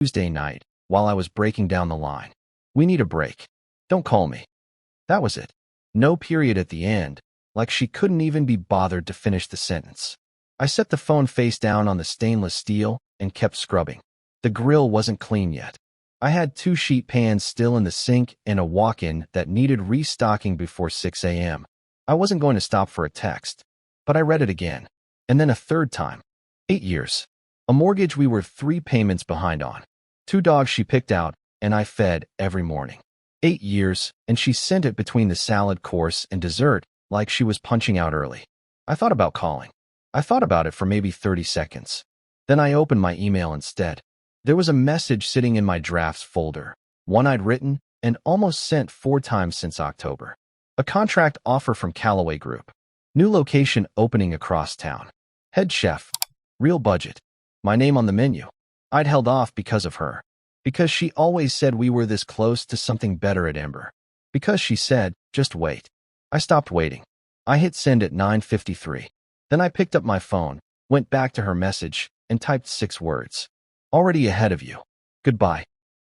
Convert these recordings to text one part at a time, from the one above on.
Tuesday night, while I was breaking down the line. We need a break. Don't call me. That was it. No period at the end, like she couldn't even be bothered to finish the sentence. I set the phone face down on the stainless steel and kept scrubbing. The grill wasn't clean yet. I had 2 sheet pans still in the sink and a walk-in that needed restocking before 6 a.m. I wasn't going to stop for a text, but I read it again, and then a third time. 8 years. A mortgage we were 3 payments behind on. 2 dogs she picked out, and I fed every morning. 8 years, and she sent it between the salad course and dessert like she was punching out early. I thought about calling. I thought about it for maybe 30 seconds. Then I opened my email instead. There was a message sitting in my drafts folder, one I'd written and almost sent 4 times since October. A contract offer from Callaway Group. New location opening across town. Head chef. Real budget. My name on the menu. I'd held off because of her. Because she always said we were this close to something better at Ember. Because she said, just wait. I stopped waiting. I hit send at 9:53. Then I picked up my phone, went back to her message, and typed 6 words. Already ahead of you. Goodbye.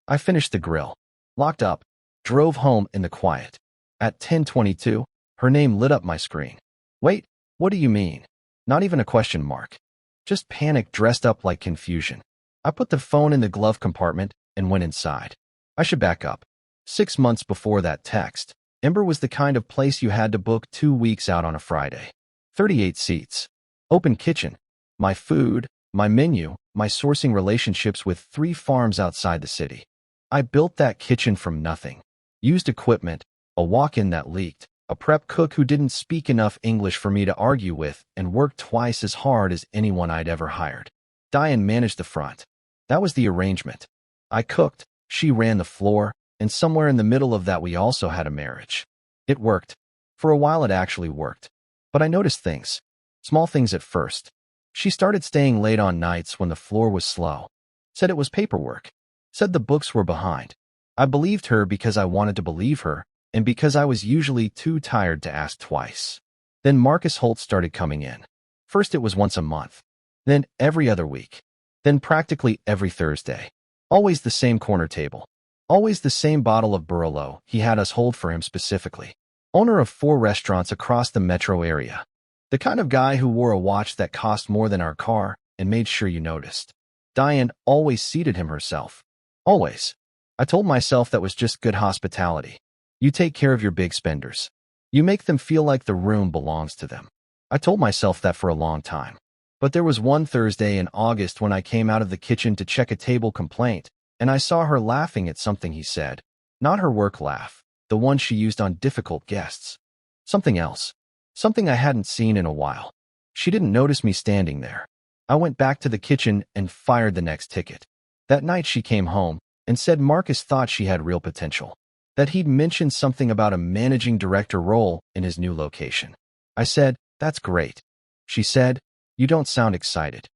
I finished the grill, locked up, drove home in the quiet. At 10:22, her name lit up my screen. Wait, what do you mean? Not even a question mark. Just panic dressed up like confusion. I put the phone in the glove compartment and went inside. I should back up. 6 months before that text, Ember was the kind of place you had to book 2 weeks out on a Friday. 38 seats. Open kitchen. My food, my menu, my sourcing relationships with 3 farms outside the city. I built that kitchen from nothing. Used equipment, a walk-in that leaked, a prep cook who didn't speak enough English for me to argue with, and worked twice as hard as anyone I'd ever hired. Diane managed the front. That was the arrangement. I cooked, she ran the floor, and somewhere in the middle of that we also had a marriage. It worked. For a while it actually worked. But I noticed things. Small things at first. She started staying late on nights when the floor was slow. Said it was paperwork. Said the books were behind. I believed her because I wanted to believe her, and because I was usually too tired to ask twice. Then Marcus Holt started coming in. First it was once a month. Then every other week. Then practically every Thursday. Always the same corner table. Always the same bottle of Barolo he had us hold for him specifically. Owner of 4 restaurants across the metro area. The kind of guy who wore a watch that cost more than our car and made sure you noticed. Diane always seated him herself. Always. I told myself that was just good hospitality. You take care of your big spenders. You make them feel like the room belongs to them. I told myself that for a long time. But there was one Thursday in August when I came out of the kitchen to check a table complaint, and I saw her laughing at something he said. Not her work laugh, the one she used on difficult guests. Something else. Something I hadn't seen in a while. She didn't notice me standing there. I went back to the kitchen and fired the next ticket. That night she came home and said Marcus thought she had real potential. That he'd mentioned something about a managing director role in his new location. I said, that's great. She said, you don't sound excited.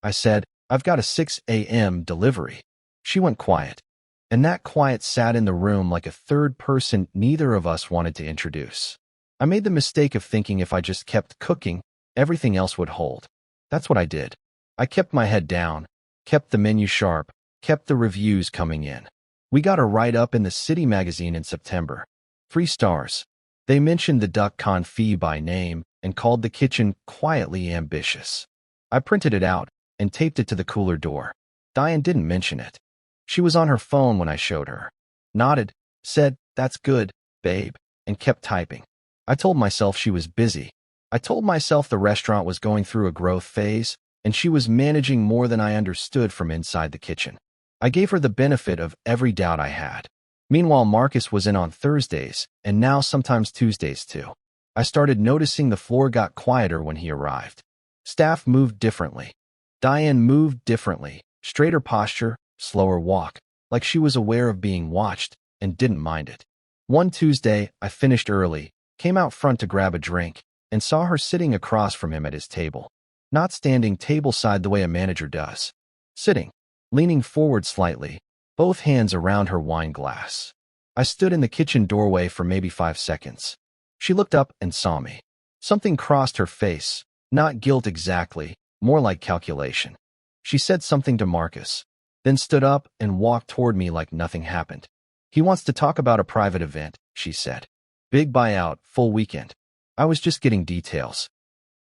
I said, I've got a 6 a.m. delivery. She went quiet. And that quiet sat in the room like a third person neither of us wanted to introduce. I made the mistake of thinking if I just kept cooking, everything else would hold. That's what I did. I kept my head down, kept the menu sharp, kept the reviews coming in. We got a write-up in the City magazine in September. 3 stars. They mentioned the duck confit by name and called the kitchen quietly ambitious. I printed it out and taped it to the cooler door. Diane didn't mention it. She was on her phone when I showed her. Nodded, said, that's good, babe, and kept typing. I told myself she was busy. I told myself the restaurant was going through a growth phase, and she was managing more than I understood from inside the kitchen. I gave her the benefit of every doubt I had. Meanwhile, Marcus was in on Thursdays, and now sometimes Tuesdays too. I started noticing the floor got quieter when he arrived. Staff moved differently. Diane moved differently, straighter posture, slower walk, like she was aware of being watched and didn't mind it. One Tuesday, I finished early, came out front to grab a drink, and saw her sitting across from him at his table. Not standing tableside the way a manager does. Sitting, leaning forward slightly, both hands around her wine glass. I stood in the kitchen doorway for maybe 5 seconds. She looked up and saw me. Something crossed her face, not guilt exactly, more like calculation. She said something to Marcus. then stood up and walked toward me like nothing happened. He wants to talk about a private event, she said. Big buyout, full weekend. I was just getting details.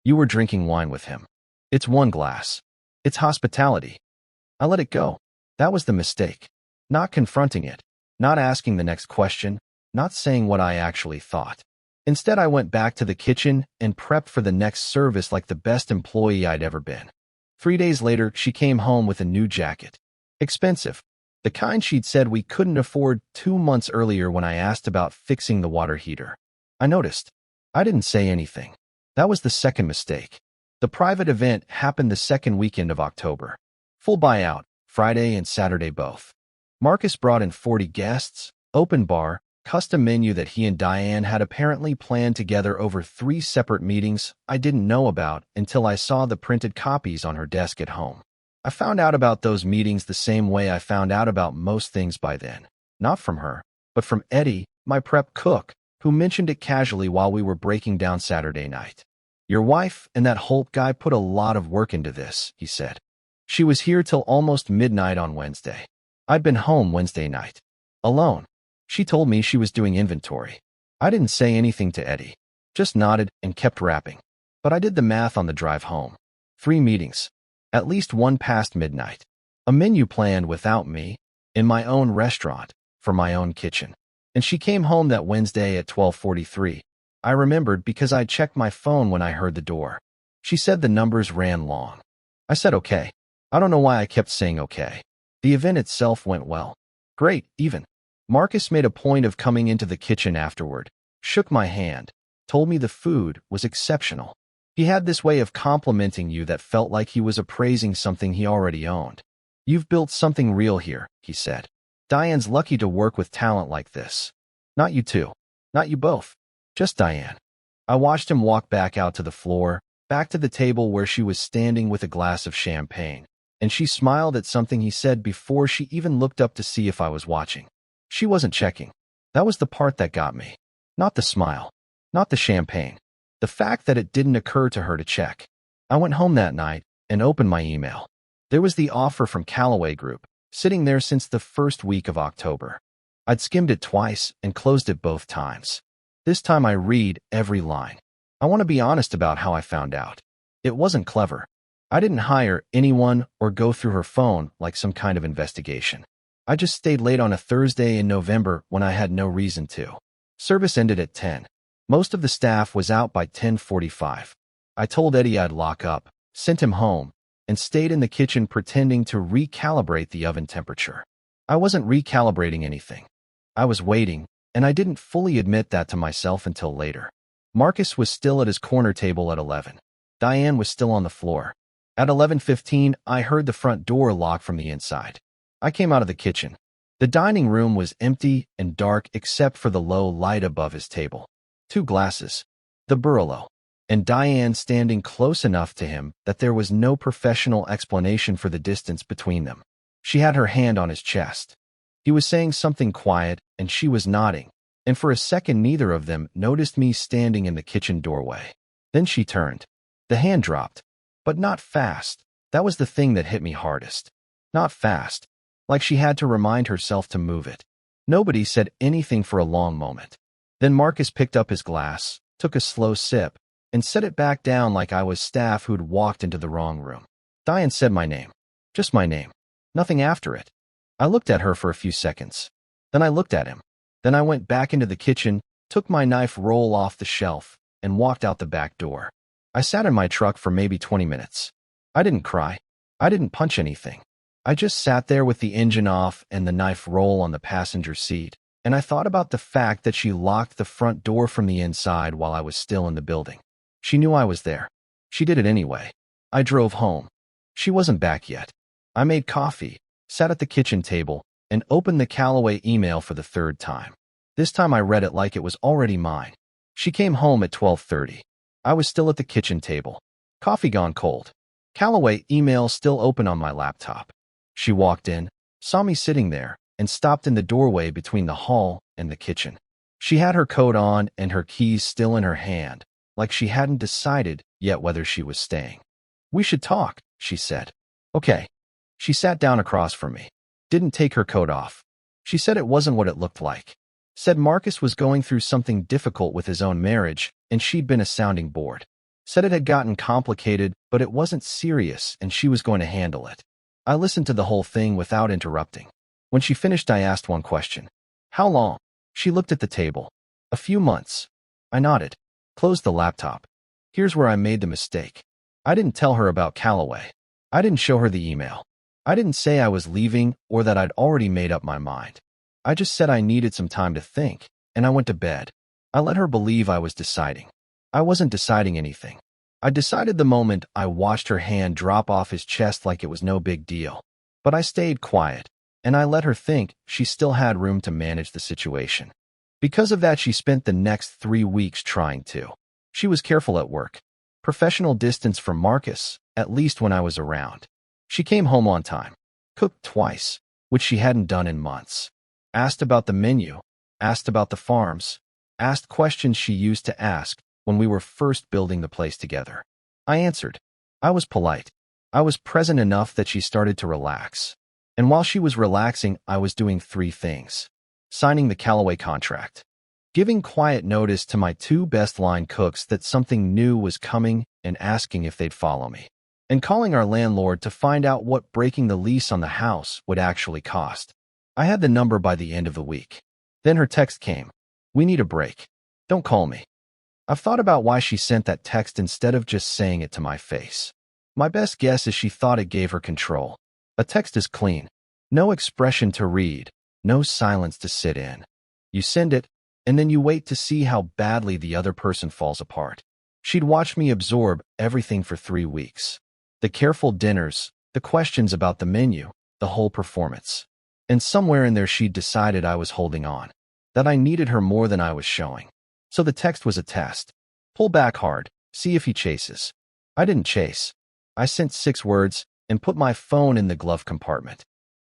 You were drinking wine with him. It's one glass. It's hospitality. I let it go. That was the mistake. Not confronting it. Not asking the next question. Not saying what I actually thought. Instead, I went back to the kitchen and prepped for the next service like the best employee I'd ever been. 3 days later, she came home with a new jacket. Expensive. The kind she'd said we couldn't afford 2 months earlier when I asked about fixing the water heater. I noticed. I didn't say anything. That was the second mistake. The private event happened the second weekend of October. Full buyout, Friday and Saturday both. Marcus brought in 40 guests, open bar, custom menu that he and Diane had apparently planned together over 3 separate meetings I didn't know about until I saw the printed copies on her desk at home. I found out about those meetings the same way I found out about most things by then. Not from her, but from Eddie, my prep cook, who mentioned it casually while we were breaking down Saturday night. Your wife and that Holt guy put a lot of work into this, he said. She was here till almost midnight on Wednesday. I'd been home Wednesday night. Alone. She told me she was doing inventory. I didn't say anything to Eddie. Just nodded and kept rapping. But I did the math on the drive home. 3 meetings. At least one past midnight. A menu planned without me, in my own restaurant, for my own kitchen. And she came home that Wednesday at 12:43. I remembered because I checked my phone when I heard the door. She said the numbers ran long. I said okay. I don't know why I kept saying okay. The event itself went well. Great, even. Marcus made a point of coming into the kitchen afterward, shook my hand, told me the food was exceptional. He had this way of complimenting you that felt like he was appraising something he already owned. You've built something real here, he said. Diane's lucky to work with talent like this. Not you two. Not you both. Just Diane. I watched him walk back out to the floor, back to the table where she was standing with a glass of champagne, and she smiled at something he said before she even looked up to see if I was watching. She wasn't checking. That was the part that got me. Not the smile. Not the champagne. The fact that it didn't occur to her to check. I went home that night and opened my email. There was the offer from Callaway Group, sitting there since the first week of October. I'd skimmed it twice and closed it both times. This time I read every line. I want to be honest about how I found out. It wasn't clever. I didn't hire anyone or go through her phone like some kind of investigation. I just stayed late on a Thursday in November when I had no reason to. Service ended at 10. Most of the staff was out by 10:45. I told Eddie I'd lock up, sent him home, and stayed in the kitchen pretending to recalibrate the oven temperature. I wasn't recalibrating anything. I was waiting, and I didn't fully admit that to myself until later. Marcus was still at his corner table at 11. Diane was still on the floor. At 11:15, I heard the front door lock from the inside. I came out of the kitchen. The dining room was empty and dark except for the low light above his table. 2 glasses. The Barolo. And Diane standing close enough to him that there was no professional explanation for the distance between them. She had her hand on his chest. He was saying something quiet, and she was nodding, and for a second neither of them noticed me standing in the kitchen doorway. Then she turned. The hand dropped, but not fast. That was the thing that hit me hardest. Not fast, like she had to remind herself to move it. Nobody said anything for a long moment. Then Marcus picked up his glass, took a slow sip, and set it back down like I was staff who'd walked into the wrong room. Diane said my name. Just my name. Nothing after it. I looked at her for a few seconds. Then I looked at him. Then I went back into the kitchen, took my knife roll off the shelf, and walked out the back door. I sat in my truck for maybe 20 minutes. I didn't cry. I didn't punch anything. I just sat there with the engine off and the knife roll on the passenger seat, and I thought about the fact that she locked the front door from the inside while I was still in the building. She knew I was there. She did it anyway. I drove home. She wasn't back yet. I made coffee, sat at the kitchen table, and opened the Callaway email for the 3rd time. This time I read it like it was already mine. She came home at 12:30. I was still at the kitchen table. Coffee gone cold. Callaway email still open on my laptop. She walked in, saw me sitting there, and stopped in the doorway between the hall and the kitchen. She had her coat on and her keys still in her hand, like she hadn't decided yet whether she was staying. We should talk, she said. Okay. She sat down across from me. Didn't take her coat off. She said it wasn't what it looked like. Said Marcus was going through something difficult with his own marriage, and she'd been a sounding board. Said it had gotten complicated, but it wasn't serious, and she was going to handle it. I listened to the whole thing without interrupting. When she finished, I asked one question. How long? She looked at the table. A few months. I nodded. Closed the laptop. Here's where I made the mistake. I didn't tell her about Callaway. I didn't show her the email. I didn't say I was leaving or that I'd already made up my mind. I just said I needed some time to think, and I went to bed. I let her believe I was deciding. I wasn't deciding anything. I decided the moment I watched her hand drop off his chest like it was no big deal. But I stayed quiet, and I let her think she still had room to manage the situation. Because of that, she spent the next 3 weeks trying to. She was careful at work. Professional distance from Marcus, at least when I was around. She came home on time. Cooked twice, which she hadn't done in months. Asked about the menu. Asked about the farms. Asked questions she used to ask when we were first building the place together. I answered. I was polite. I was present enough that she started to relax. And while she was relaxing, I was doing 3 things. Signing the Callaway contract. Giving quiet notice to my 2 best line cooks that something new was coming and asking if they'd follow me. And calling our landlord to find out what breaking the lease on the house would actually cost. I had the number by the end of the week. Then her text came. We need a break. Don't call me. I've thought about why she sent that text instead of just saying it to my face. My best guess is she thought it gave her control. A text is clean. No expression to read. No silence to sit in. You send it, and then you wait to see how badly the other person falls apart. She'd watched me absorb everything for 3 weeks. The careful dinners, the questions about the menu, the whole performance. And somewhere in there she'd decided I was holding on. That I needed her more than I was showing. So the text was a test. Pull back hard, see if he chases. I didn't chase. I sent 6 words and put my phone in the glove compartment.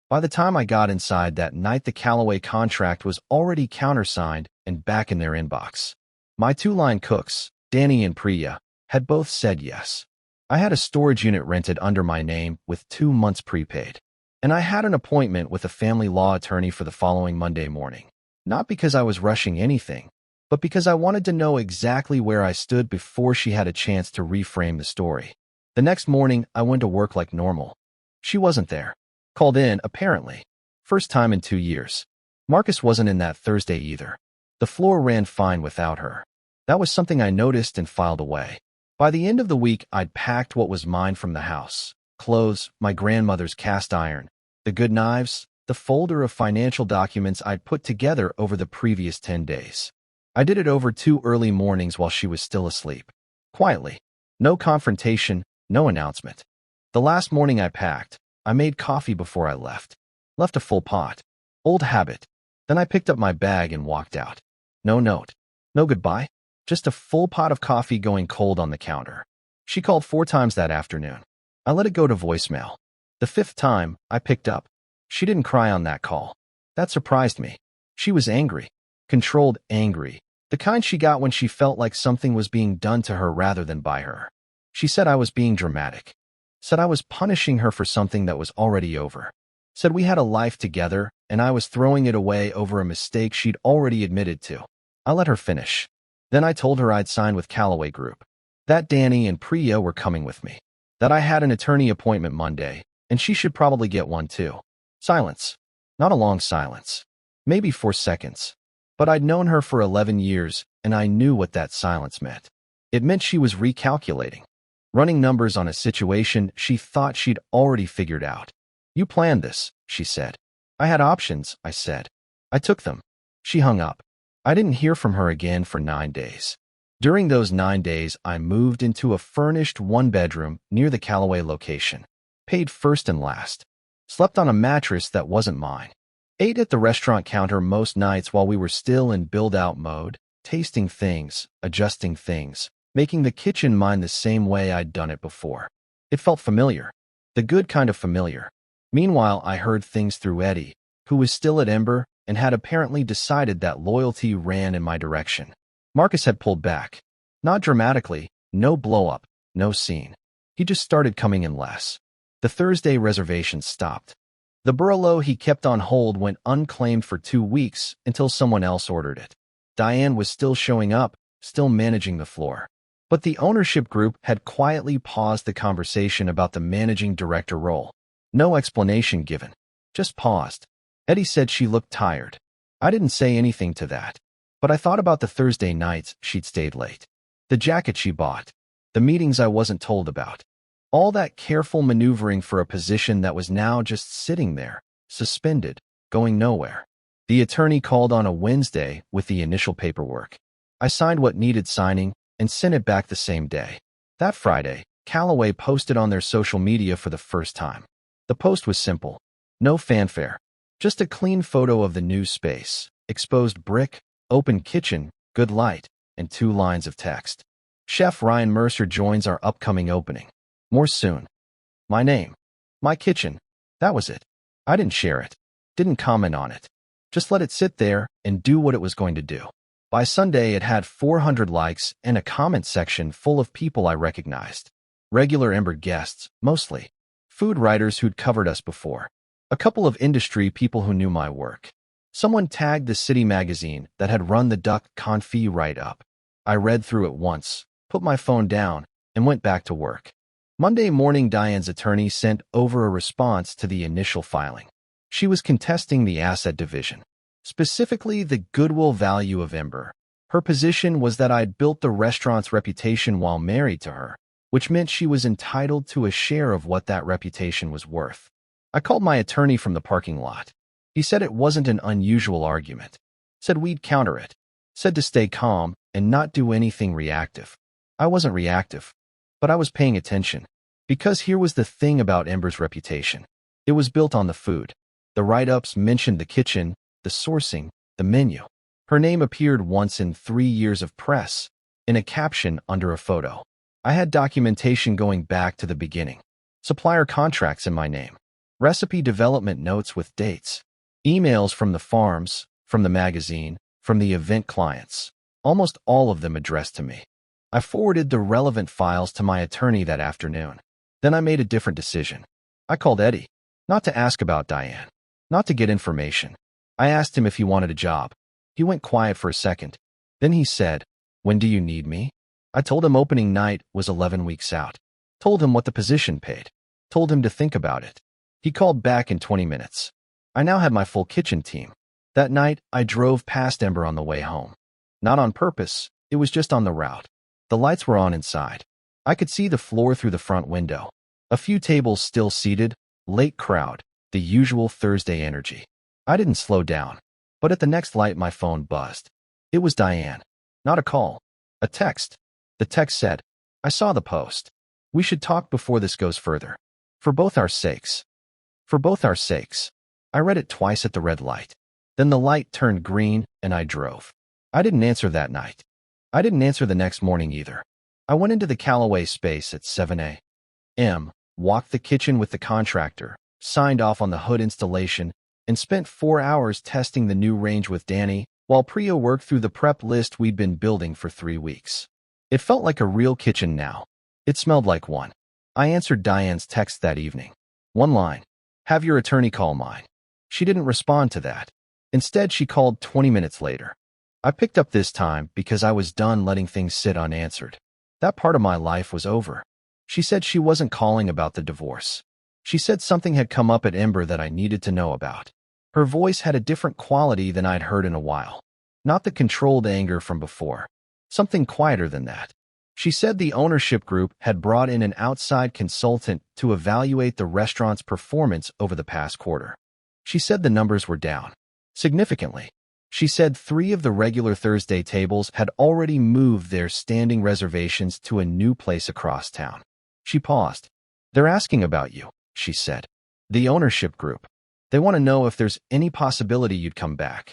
By the time I got inside that night, the Callaway contract was already countersigned and back in their inbox. My 2-line cooks, Danny and Priya, had both said yes. I had a storage unit rented under my name with 2 months prepaid. And I had an appointment with a family law attorney for the following Monday morning. Not because I was rushing anything, but because I wanted to know exactly where I stood before she had a chance to reframe the story. The next morning, I went to work like normal. She wasn't there. Called in, apparently. First time in 2 years. Marcus wasn't in that Thursday either. The floor ran fine without her. That was something I noticed and filed away. By the end of the week, I'd packed what was mine from the house. Clothes, my grandmother's cast iron, the good knives, the folder of financial documents I'd put together over the previous 10 days. I did it over 2 early mornings while she was still asleep. Quietly. No confrontation, no announcement. The last morning I packed, I made coffee before I left. Left a full pot. Old habit. Then I picked up my bag and walked out. No note. No goodbye. Just a full pot of coffee going cold on the counter. She called 4 times that afternoon. I let it go to voicemail. The 5th time, I picked up. She didn't cry on that call. That surprised me. She was angry. Controlled angry. The kind she got when she felt like something was being done to her rather than by her. She said I was being dramatic. Said I was punishing her for something that was already over. Said we had a life together, and I was throwing it away over a mistake she'd already admitted to. I let her finish. Then I told her I'd signed with Callaway Group. That Danny and Priya were coming with me. That I had an attorney appointment Monday, and she should probably get one too. Silence. Not a long silence. Maybe 4 seconds. But I'd known her for 11 years, and I knew what that silence meant. It meant she was recalculating. Running numbers on a situation she thought she'd already figured out. You planned this, she said. I had options, I said. I took them. She hung up. I didn't hear from her again for 9 days. During those 9 days, I moved into a furnished 1-bedroom near the Callaway location. Paid first and last. Slept on a mattress that wasn't mine. Ate at the restaurant counter most nights while we were still in build-out mode, tasting things, adjusting things, making the kitchen mine the same way I'd done it before. It felt familiar. The good kind of familiar. Meanwhile, I heard things through Eddie, who was still at Ember and had apparently decided that loyalty ran in my direction. Marcus had pulled back. Not dramatically, no blow-up, no scene. He just started coming in less. The Thursday reservations stopped. The Burlow he kept on hold went unclaimed for 2 weeks until someone else ordered it. Diane was still showing up, still managing the floor. But the ownership group had quietly paused the conversation about the managing director role. No explanation given. Just paused. Eddie said she looked tired. I didn't say anything to that. But I thought about the Thursday nights she'd stayed late. The jacket she bought. The meetings I wasn't told about. All that careful maneuvering for a position that was now just sitting there, suspended, going nowhere. The attorney called on a Wednesday with the initial paperwork. I signed what needed signing and sent it back the same day. That Friday, Callaway posted on their social media for the first time. The post was simple. No fanfare. Just a clean photo of the new space, exposed brick, open kitchen, good light, and 2 lines of text. Chef Ryan Mercer joins our upcoming opening. More soon. My name. My kitchen. That was it. I didn't share it. Didn't comment on it. Just let it sit there and do what it was going to do. By Sunday, it had 400 likes and a comment section full of people I recognized. Regular Ember guests, mostly. Food writers who'd covered us before. A couple of industry people who knew my work. Someone tagged the City magazine that had run the duck confit write-up. I read through it once, put my phone down, and went back to work. Monday morning, Diane's attorney sent over a response to the initial filing. She was contesting the asset division, specifically the goodwill value of Ember. Her position was that I'd built the restaurant's reputation while married to her, which meant she was entitled to a share of what that reputation was worth. I called my attorney from the parking lot. He said it wasn't an unusual argument. Said we'd counter it. Said to stay calm and not do anything reactive. I wasn't reactive, but I was paying attention. Because here was the thing about Ember's reputation. It was built on the food. The write-ups mentioned the kitchen, the sourcing, the menu. Her name appeared once in 3 years of press, in a caption under a photo. I had documentation going back to the beginning. Supplier contracts in my name. Recipe development notes with dates. Emails from the farms, from the magazine, from the event clients. Almost all of them addressed to me. I forwarded the relevant files to my attorney that afternoon. Then I made a different decision. I called Eddie, not to ask about Diane, not to get information. I asked him if he wanted a job. He went quiet for a second. Then he said, "When do you need me?" I told him opening night was 11 weeks out. Told him what the position paid. Told him to think about it. He called back in 20 minutes. I now had my full kitchen team. That night, I drove past Ember on the way home. Not on purpose, it was just on the route. The lights were on inside. I could see the floor through the front window. A few tables still seated, late crowd, the usual Thursday energy. I didn't slow down, but at the next light my phone buzzed. It was Diane. Not a call. A text. The text said, "I saw the post. We should talk before this goes further. For both our sakes." For both our sakes. I read it twice at the red light. Then the light turned green and I drove. I didn't answer that night. I didn't answer the next morning either. I went into the Callaway space at 7 a.m., walked the kitchen with the contractor, signed off on the hood installation, and spent 4 hours testing the new range with Danny while Priya worked through the prep list we'd been building for 3 weeks. It felt like a real kitchen now. It smelled like one. I answered Diane's text that evening. One line. "Have your attorney call mine." She didn't respond to that. Instead, she called 20 minutes later. I picked up this time because I was done letting things sit unanswered. That part of my life was over. She said she wasn't calling about the divorce. She said something had come up at Ember that I needed to know about. Her voice had a different quality than I'd heard in a while. Not the controlled anger from before. Something quieter than that. She said the ownership group had brought in an outside consultant to evaluate the restaurant's performance over the past quarter. She said the numbers were down. Significantly. She said 3 of the regular Thursday tables had already moved their standing reservations to a new place across town. She paused. "They're asking about you," she said. "The ownership group. They want to know if there's any possibility you'd come back."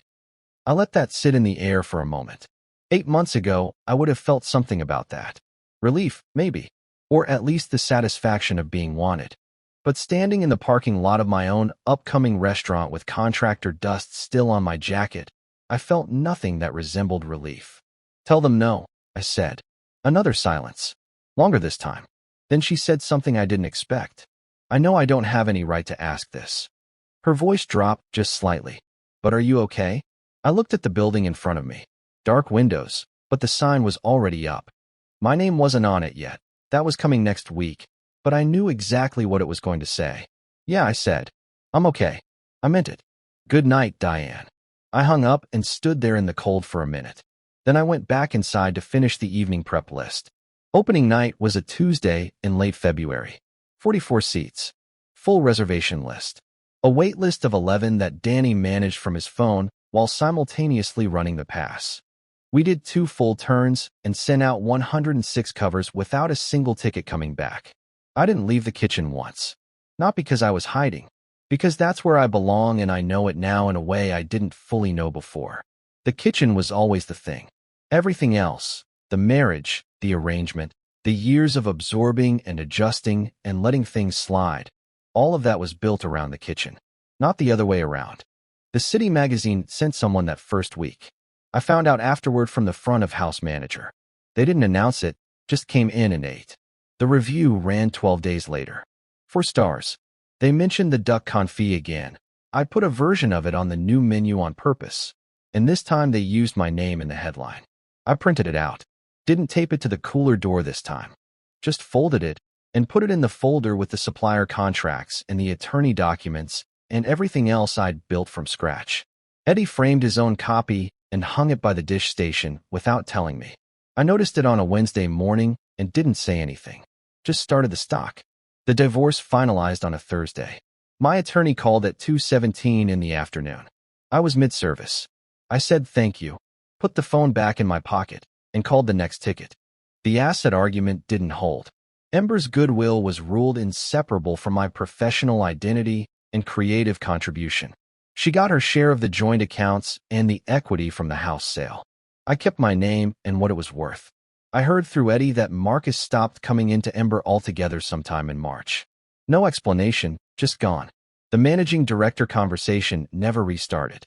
I let that sit in the air for a moment. 8 months ago, I would have felt something about that. Relief, maybe. Or at least the satisfaction of being wanted. But standing in the parking lot of my own upcoming restaurant with contractor dust still on my jacket, I felt nothing that resembled relief. "Tell them no," I said. Another silence. Longer this time. Then she said something I didn't expect. I know I don't have any right to ask this. Her voice dropped just slightly. But are you okay? I looked at the building in front of me. Dark windows, but the sign was already up. My name wasn't on it yet. That was coming next week, but I knew exactly what it was going to say. Yeah, I said. I'm okay. I meant it. Good night, Diane. I hung up and stood there in the cold for a minute. Then I went back inside to finish the evening prep list. Opening night was a Tuesday in late February. 44 seats. Full reservation list. A wait list of 11 that Danny managed from his phone while simultaneously running the pass. We did 2 full turns and sent out 106 covers without a single ticket coming back. I didn't leave the kitchen once. Not because I was hiding, because that's where I belong and I know it now in a way I didn't fully know before. The kitchen was always the thing. Everything else, the marriage, the arrangement, the years of absorbing and adjusting and letting things slide, all of that was built around the kitchen, not the other way around. The City magazine sent someone that first week. I found out afterward from the front of house manager. They didn't announce it, just came in and ate. The review ran 12 days later. 4 stars. They mentioned the duck confit again. I put a version of it on the new menu on purpose, and this time they used my name in the headline. I printed it out. Didn't tape it to the cooler door this time. Just folded it and put it in the folder with the supplier contracts and the attorney documents and everything else I'd built from scratch. Eddie framed his own copy and hung it by the dish station without telling me. I noticed it on a Wednesday morning and didn't say anything. Just started the stock. The divorce finalized on a Thursday. My attorney called at 2:17 in the afternoon. I was mid-service. I said thank you, put the phone back in my pocket, and called the next ticket. The asset argument didn't hold. Ember's goodwill was ruled inseparable from my professional identity and creative contribution. She got her share of the joint accounts and the equity from the house sale. I kept my name and what it was worth. I heard through Eddie that Marcus stopped coming into Ember altogether sometime in March. No explanation, just gone. The managing director conversation never restarted.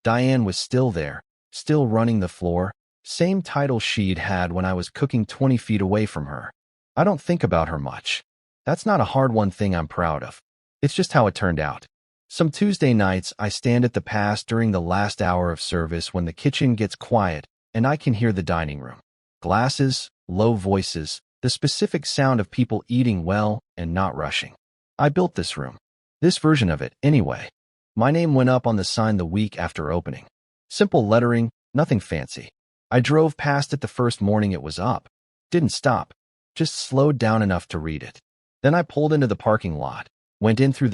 Diane was still there, still running the floor, same title she'd had when I was cooking 20 feet away from her. I don't think about her much. That's not a hard-won thing I'm proud of. It's just how it turned out. Some Tuesday nights, I stand at the pass during the last hour of service when the kitchen gets quiet and I can hear the dining room. Glasses, low voices, the specific sound of people eating well and not rushing. I built this room. This version of it, anyway. My name went up on the sign the week after opening. Simple lettering, nothing fancy. I drove past it the first morning it was up. Didn't stop. Just slowed down enough to read it. Then I pulled into the parking lot, went in through the